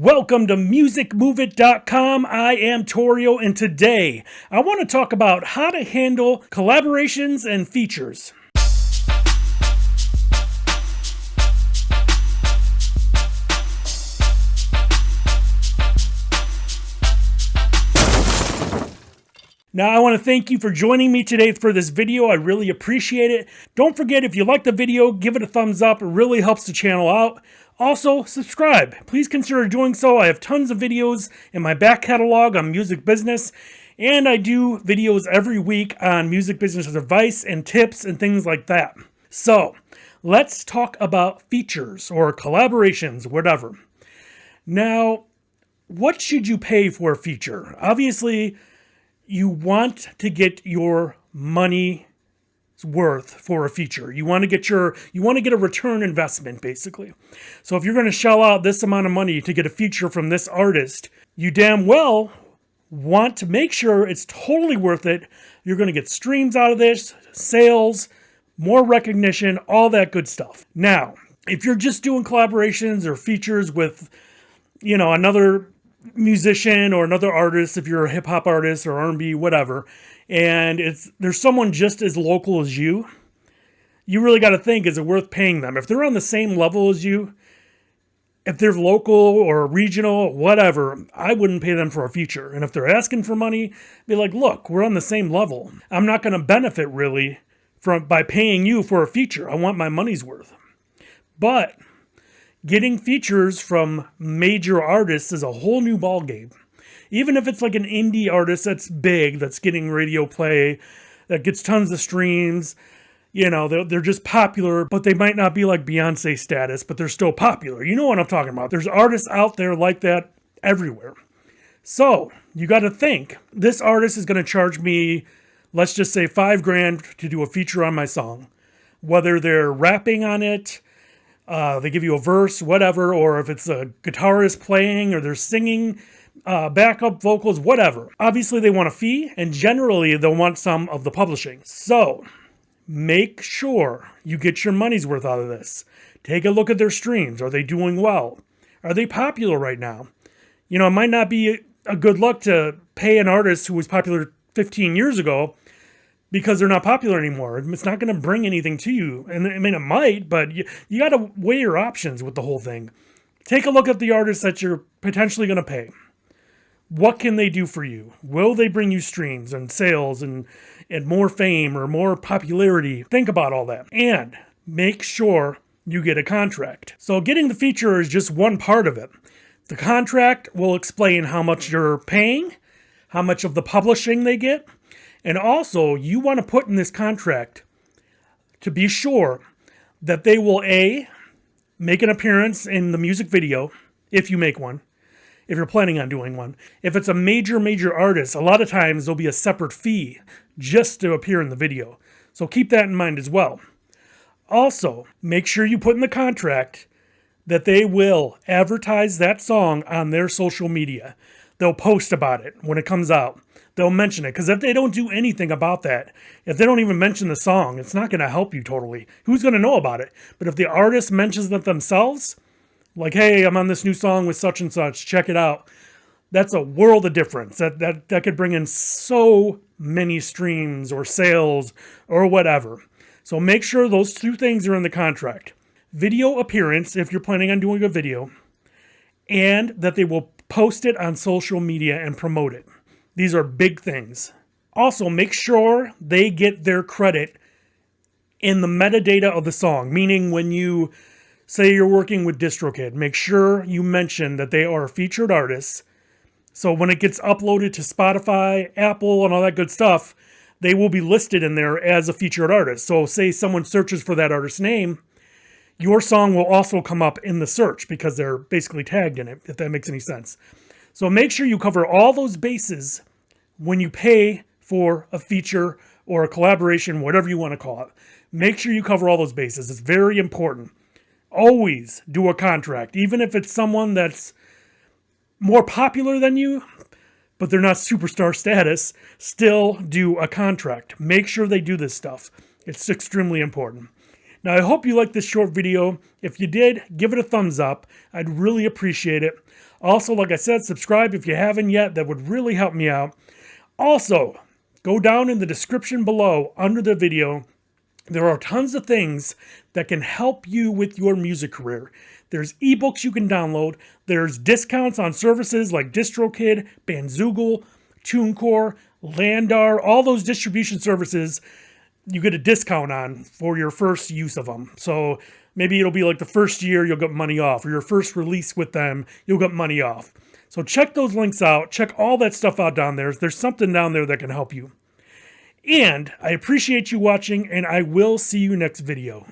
Welcome to musicmoveit.com. I am Torio, and today I want to talk about how to handle collaborations and features. Now, I want to thank you for joining me today for this video. I really appreciate it. Don't forget, if you like the video, give it a thumbs up. It really helps the channel out. Also, subscribe. Please consider doing so. I have tons of videos in my back catalog on music business, and I do videos every week on music business advice and tips and things like that. So, let's talk about features or collaborations, whatever. Now, what should you pay for a feature? Obviously, you want to get your money's worth for a feature. You want to get a return investment, basically. So if you're going to shell out this amount of money to get a feature from this artist, you damn well want to make sure it's totally worth it. You're going to get streams out of this, sales, more recognition, all that good stuff. Now, if you're just doing collaborations or features with, another musician or another artist, if you're a hip-hop artist or R&B, whatever, and there's someone just as local as you really got to think, is it worth paying them? If they're on the same level as you, if they're local or regional, whatever, I wouldn't pay them for a feature. And if they're asking for money, be like, look, we're on the same level. I'm not going to benefit really by paying you for a feature. I want my money's worth. But getting features from major artists is a whole new ballgame. Even if it's like an indie artist that's big, that's getting radio play, that gets tons of streams, they're just popular, but they might not be like Beyonce status, but they're still popular. You know what I'm talking about. There's artists out there like that everywhere. So you got to think, this artist is going to charge me, let's just say $5,000 to do a feature on my song. Whether they're rapping on it, they give you a verse, whatever, or if it's a guitarist playing or they're singing, backup vocals, whatever. Obviously, they want a fee, and generally, they'll want some of the publishing. So, make sure you get your money's worth out of this. Take a look at their streams. Are they doing well? Are they popular right now? It might not be a good look to pay an artist who was popular 15 years ago because they're not popular anymore. It's not going to bring anything to you. And I mean, it might, but you got to weigh your options with the whole thing. Take a look at the artists that you're potentially going to pay. What can they do for you? Will they bring you streams and sales and more fame or more popularity? Think about all that. And make sure you get a contract. So getting the feature is just one part of it. The contract will explain how much you're paying, how much of the publishing they get, and also you want to put in this contract to be sure that they will A, make an appearance in the music video, if you make one, if you're planning on doing one. If it's a major artist, a lot of times there'll be a separate fee just to appear in the video. So keep that in mind as well. Also, make sure you put in the contract that they will advertise that song on their social media. They'll post about it when it comes out. They'll mention it, because if they don't do anything about that, if they don't even mention the song, it's not going to help you totally. Who's going to know about it? But if the artist mentions it themselves, like, hey, I'm on this new song with such and such, check it out. That's a world of difference. That could bring in so many streams or sales or whatever. So make sure those two things are in the contract. Video appearance, if you're planning on doing a video, and that they will post it on social media and promote it. These are big things. Also, make sure they get their credit in the metadata of the song, meaning when you say you're working with DistroKid, make sure you mention that they are a featured artist. So when it gets uploaded to Spotify, Apple, and all that good stuff, they will be listed in there as a featured artist. So say someone searches for that artist's name, your song will also come up in the search because they're basically tagged in it, if that makes any sense. So make sure you cover all those bases when you pay for a feature or a collaboration, whatever you want to call it. Make sure you cover all those bases. It's very important. Always do a contract, even if it's someone that's more popular than you, but they're not superstar status, still do a contract. Make sure they do this stuff. It's extremely important. Now, I hope you liked this short video. If you did, give it a thumbs up. I'd really appreciate it. Also, like I said, subscribe if you haven't yet. That would really help me out. Also, go down in the description below under the video. There are tons of things that can help you with your music career. There's ebooks you can download. There's discounts on services like DistroKid, Bandzoogle, TuneCore, Landr, all those distribution services you get a discount on for your first use of them. So maybe it'll be like the first year you'll get money off, or your first release with them, you'll get money off. So check those links out. Check all that stuff out down there. There's something down there that can help you. And I appreciate you watching, and I will see you next video.